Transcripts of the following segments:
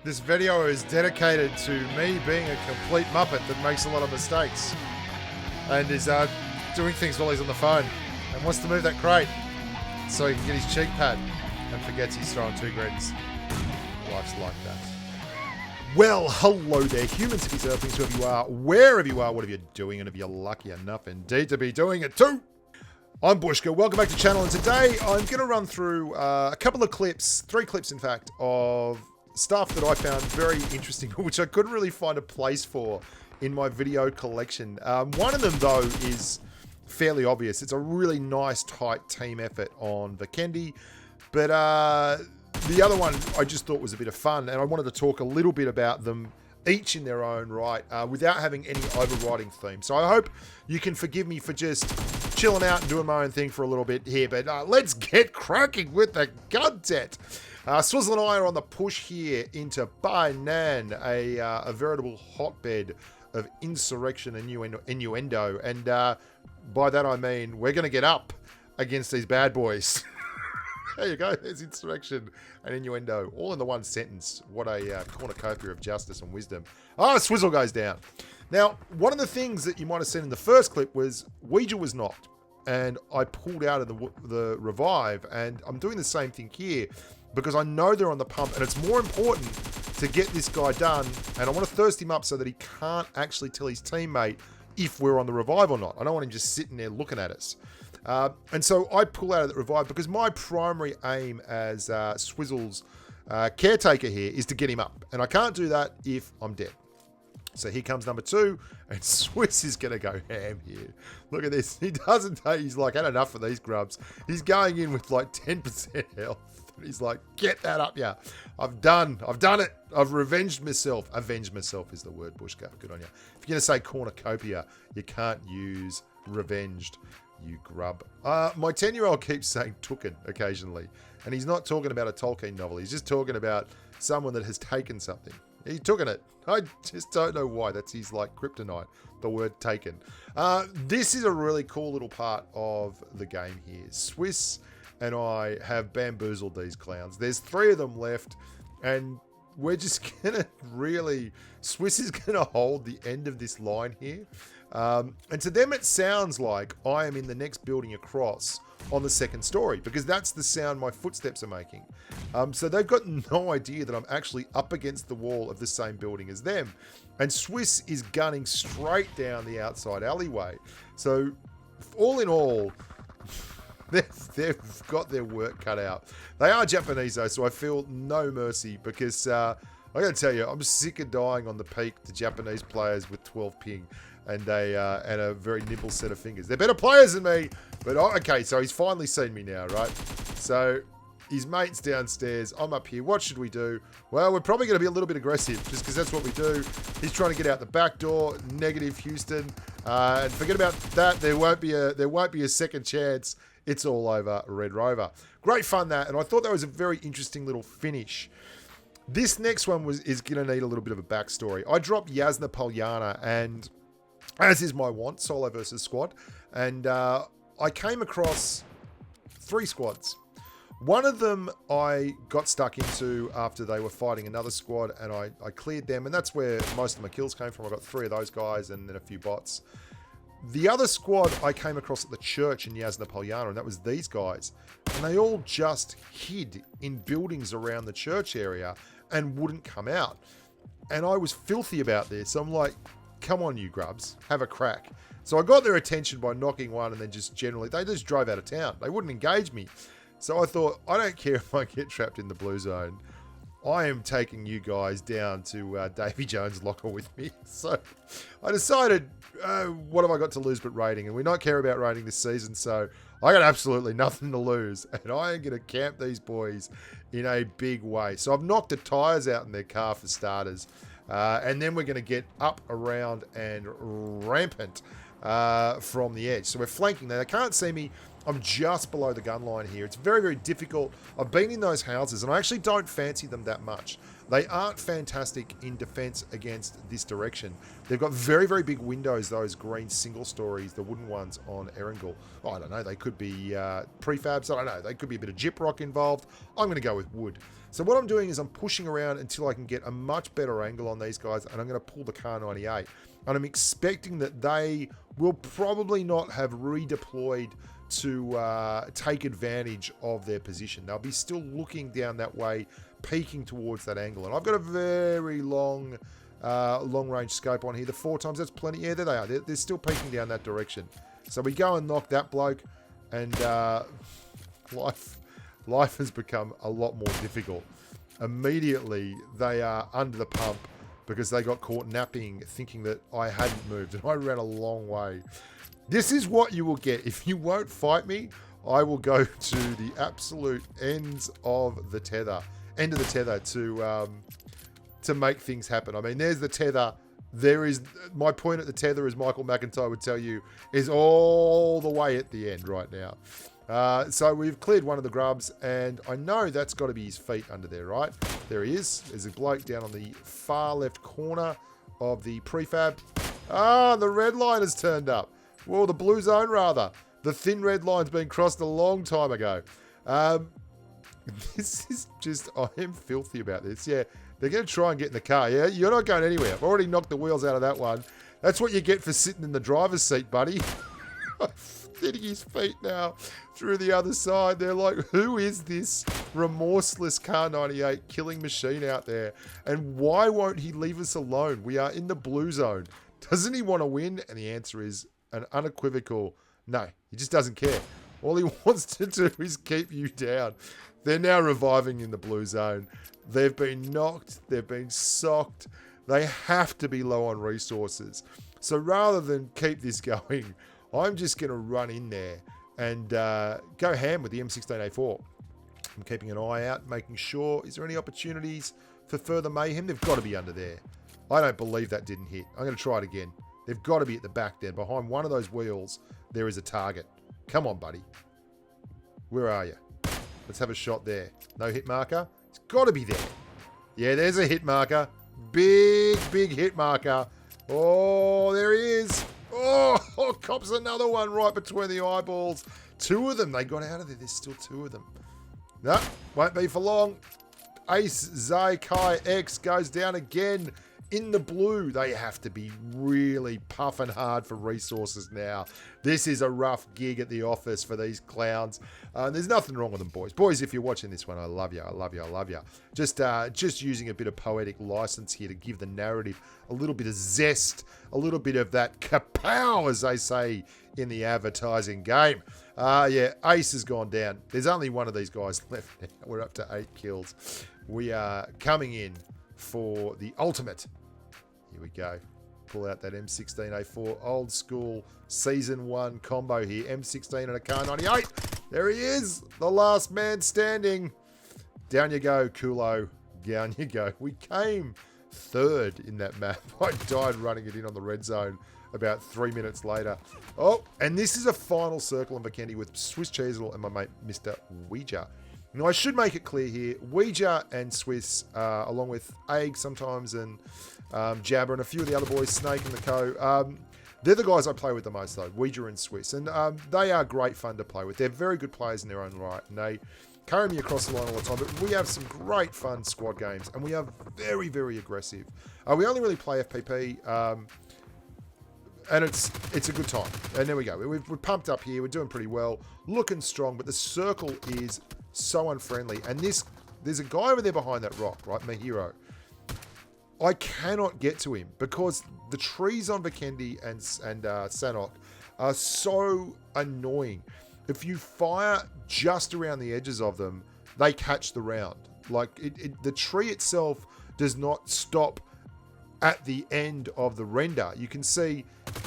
This video is dedicated to me being a complete muppet that makes a lot of mistakes and is doing things while he's on the phone and wants to move that crate so he can get his cheek pad and forgets he's throwing 2 grins. Life's like that. Well, hello there, humans, hippies, earthlings, whoever you are, wherever you are, whatever you're doing, and if you're lucky enough indeed to be doing it too. I'm Bushka, welcome back to the channel, and today I'm going to run through a couple of clips, 3 clips in fact, of stuff that I found very interesting, which I couldn't really find a place for in my video collection. One of them, though, is fairly obvious. It's a really nice, tight team effort on Vikendi, but the other one I just thought was a bit of fun, and I wanted to talk a little bit about them each in their own right, without having any overriding theme. So I hope you can forgive me for just chilling out and doing my own thing for a little bit here, but let's get cracking with the content. Swizzle and I are on the push here into Bainan, a veritable hotbed of insurrection and innuendo, and by that I mean we're going to get up against these bad boys. There you go, there's insurrection and innuendo, all in the one sentence. What a cornucopia of justice and wisdom. Swizzle goes down. Now, one of the things that you might have seen in the first clip was Ouija was knocked, and I pulled out of the revive, and I'm doing the same thing here, because I know they're on the pump, and it's more important to get this guy done, and I want to thirst him up so that he can't actually tell his teammate if we're on the revive or not. I don't want him just sitting there looking at us. And so I pull out of the revive because my primary aim as Swizzle's caretaker here is to get him up. And I can't do that if I'm dead. So here comes number 2, and Swiss is going to go ham here. Look at this. He doesn't take, he's like, had enough of these grubs. He's going in with like 10% health. He's like, get that up, yeah. I've done it. I've revenged myself. Avenged myself is the word, Bushka. Good on you. If you're going to say cornucopia, you can't use revenged, you grub. My 10-year-old keeps saying tooken occasionally, and he's not talking about a Tolkien novel. He's just talking about someone that has taken something. He tooken it. I just don't know why. That's his like kryptonite, the word taken. This is a really cool little part of the game here. Swiss and I have bamboozled these clowns. There's 3 of them left, and we're just gonna really, Swiss is gonna hold the end of this line here. And to them it sounds like I am in the next building across on the 2nd story, because that's the sound my footsteps are making. So they've got no idea that I'm actually up against the wall of the same building as them. And Swiss is gunning straight down the outside alleyway. So all in all, they've got their work cut out. They are Japanese though, so I feel no mercy, because I gotta tell you, I'm sick of dying on the peak to Japanese players with 12 ping and a very nimble set of fingers. They're better players than me, but okay, so he's finally seen me now, right? So his mate's downstairs, I'm up here. What should we do? Well, we're probably gonna be a little bit aggressive, just because that's what we do. He's trying to get out the back door. Negative, Houston. And forget about that. There won't be a second chance. It's all over, Red Rover. Great fun that, and I thought that was a very interesting little finish. This next one is going to need a little bit of a backstory. I dropped Yasna Polyana, and as is my want, solo versus squad, and I came across 3 squads. One of them I got stuck into after they were fighting another squad, and I cleared them, and that's where most of my kills came from. I got 3 of those guys and then a few bots. The other squad I came across at the church in Yasna Polyana, and that was these guys. And they all just hid in buildings around the church area and wouldn't come out. And I was filthy about this. I'm like, come on, you grubs, have a crack. So I got their attention by knocking one, and then just generally, they just drove out of town. They wouldn't engage me. So I thought, I don't care if I get trapped in the blue zone. I am taking you guys down to Davy Jones' locker with me. So I decided, what have I got to lose but raiding? And we don't care about raiding this season, so I got absolutely nothing to lose. And I am going to camp these boys in a big way. So I've knocked the tyres out in their car for starters. And then we're going to get up, around, and rampant from the edge. So we're flanking there. They can't see me. I'm just below the gun line here. It's very, very difficult. I've been in those houses, and I actually don't fancy them that much. They aren't fantastic in defense against this direction. They've got very, very big windows, those green single stories, the wooden ones on Erangel. Oh, I don't know. They could be prefabs. I don't know. They could be a bit of gyprock involved. I'm going to go with wood. So what I'm doing is I'm pushing around until I can get a much better angle on these guys, and I'm going to pull the KAR98. And I'm expecting that they will probably not have redeployed to take advantage of their position. They'll be still looking down that way, peeking towards that angle. And I've got a very long range scope on here. The 4 times, that's plenty. Yeah, there they are. They're still peeking down that direction. So we go and knock that bloke, and life has become a lot more difficult. Immediately, they are under the pump because they got caught napping, thinking that I hadn't moved, and I ran a long way. This is what you will get. If you won't fight me, I will go to the absolute ends of the tether, to make things happen. I mean, there's the tether. There is my point at the tether, as Michael McIntyre would tell you, is all the way at the end right now. So we've cleared one of the grubs, and I know that's got to be his feet under there, right? There he is. There's a bloke down on the far left corner of the prefab. Ah, the red line has turned up. Well, the blue zone, rather. The thin red line's been crossed a long time ago. This is just, I am filthy about this. Yeah, they're going to try and get in the car. Yeah, you're not going anywhere. I've already knocked the wheels out of that one. That's what you get for sitting in the driver's seat, buddy. Hitting his feet now through the other side. They're like, who is this remorseless KAR98 killing machine out there? And why won't he leave us alone? We are in the blue zone. Doesn't he want to win? And the answer is an unequivocal no. He just doesn't care. All he wants to do is keep you down. They're now reviving in the blue zone. They've been knocked. They've been socked. They have to be low on resources. So rather than keep this going, I'm just going to run in there and go ham with the M16A4. I'm keeping an eye out, making sure, is there any opportunities for further mayhem? They've got to be under there. I don't believe that didn't hit. I'm going to try it again. They've got to be at the back there. Behind one of those wheels, there is a target. Come on, buddy. Where are you? Let's have a shot there. No hit marker. It's got to be there. Yeah, there's a hit marker. Big, big hit marker. Oh, there he is. Oh, cops another one right between the eyeballs. 2 of them. They got out of there. There's still 2 of them. No, won't be for long. Ace Zai Kai X goes down again in the blue. They have to be really puffing hard for resources now. This is a rough gig at the office for these clowns. There's nothing wrong with them, boys. Boys, if you're watching this one, I love you. I love you. I love you. Just using a bit of poetic license here to give the narrative a little bit of zest, a little bit of that kapow, as they say in the advertising game. Yeah, Ace has gone down. There's only one of these guys left now. We're up to 8 kills. We are coming in for the ultimate. Here we go. Pull out that M16A4 old school season 1 combo here. M16 and a KAR98. There he is. The last man standing. Down you go, Kulo. Down you go. We came 3rd in that map. I died running it in on the red zone about 3 minutes later. Oh, and this is a final circle in Vikendi with Swiss Cheezel and my mate, Mr. Ouija. Now, I should make it clear here, Ouija and Swiss, along with Aig sometimes, and Jabber and a few of the other boys, Snake and the co, they're the guys I play with the most, though, Ouija and Swiss. And they are great fun to play with. They're very good players in their own right, and they carry me across the line all the time. But we have some great fun squad games, and we are very, very aggressive. We only really play FPP, and it's a good time. And there we go. We're pumped up here. We're doing pretty well, looking strong, but the circle is so unfriendly. And there's a guy over there behind that rock, right? My hero. I cannot get to him because the trees on Vikendi and Sanhok are so annoying. If you fire just around the edges of them, they catch the round. Like the tree itself does not stop at the end of the render. You can see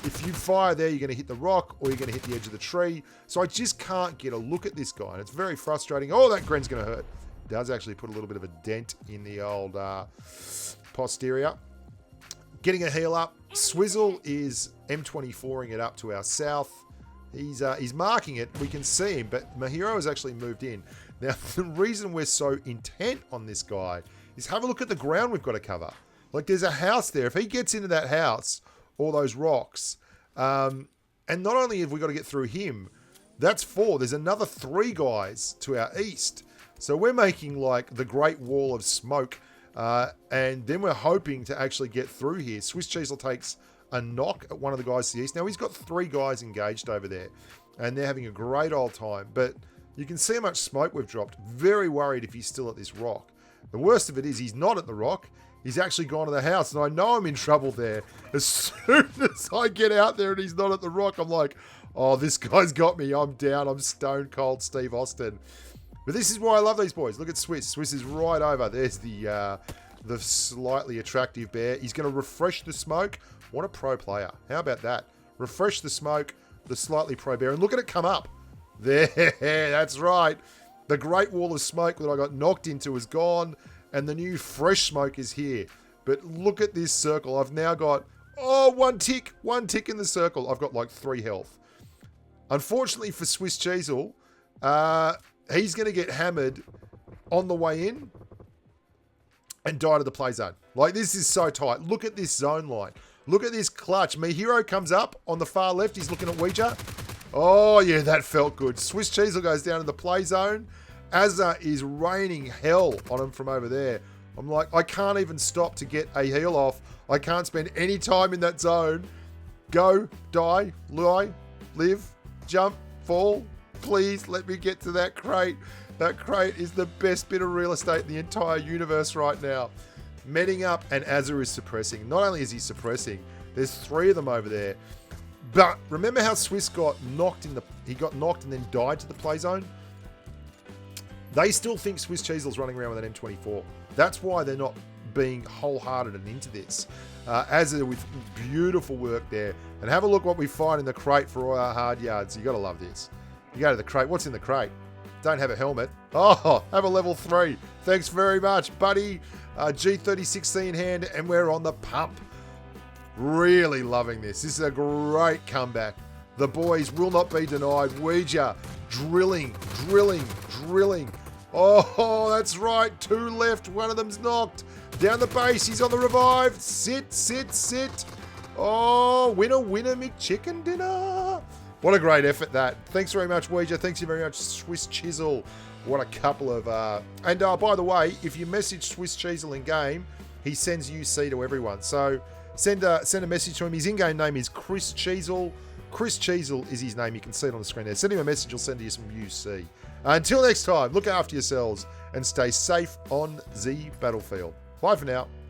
if you fire there, you're going to hit the rock or you're going to hit the edge of the tree. So I just can't get a look at this guy, and it's very frustrating. Oh, that Gren's going to hurt. Does actually put a little bit of a dent in the old posterior. Getting a heal up. Swizzle is M24ing it up to our south. He's marking it. We can see him, but my hero has actually moved in. Now, the reason we're so intent on this guy is have a look at the ground we've got to cover. Like, there's a house there. If he gets into that house, all those rocks, and not only have we got to get through him, that's 4. There's another 3 guys to our east. So we're making, like, the Great Wall of Smoke, and then we're hoping to actually get through here. Swiss Cheesel takes a knock at one of the guys to the east. Now, he's got 3 guys engaged over there, and they're having a great old time. But you can see how much smoke we've dropped. Very worried if he's still at this rock. The worst of it is he's not at the rock. He's actually gone to the house, and I know I'm in trouble there. As soon as I get out there and he's not at the rock, I'm like, oh, this guy's got me. I'm down. I'm stone cold Steve Austin. But this is why I love these boys. Look at Swiss. Swiss is right over. There's the slightly attractive bear. He's going to refresh the smoke. What a pro player. How about that? Refresh the smoke, the slightly pro bear, and look at it come up. There, that's right. The Great Wall of Smoke that I got knocked into is gone, and the new fresh smoke is here. But look at this circle. I've now got, one tick in the circle. I've got like 3 health. Unfortunately for Swiss Cheesel, he's going to get hammered on the way in and die to the play zone. Like, this is so tight. Look at this zone line. Look at this clutch. My hero comes up on the far left. He's looking at Ouija. Oh, yeah, that felt good. Swiss Cheesel goes down in the play zone. Azza is raining hell on him from over there. I'm like, I can't even stop to get a heal off. I can't spend any time in that zone. Go, die, lie, live, jump, fall. Please let me get to that crate. That crate is the best bit of real estate in the entire universe right now. Medding up, and Azza is suppressing. Not only is he suppressing, there's 3 of them over there. But remember how Swiss got knocked he got knocked and then died to the play zone? They still think Swiss Cheesel's running around with an M24. That's why they're not being wholehearted and into this. Azza with beautiful work there. And have a look what we find in the crate for all our hard yards. You got to love this. You go to the crate. What's in the crate? Don't have a helmet. Oh, have a level 3. Thanks very much, buddy. G3060 in hand, and we're on the pump. Really loving this. This is a great comeback. The boys will not be denied. Ouija drilling. Oh, that's right. 2 left. One of them's knocked. Down the base. He's on the revive. Sit. Oh, winner, McChicken dinner. What a great effort that. Thanks very much, Ouija. Thanks very much, Swiss Chisel. What a couple of... And by the way, if you message Swiss Chisel in game, he sends UC to everyone. So send a message to him. His in-game name is Chris Chisel. Chris Chisel is his name. You can see it on the screen there. Send him a message. He'll send you some UC. Until next time, look after yourselves and stay safe on the battlefield. Bye for now.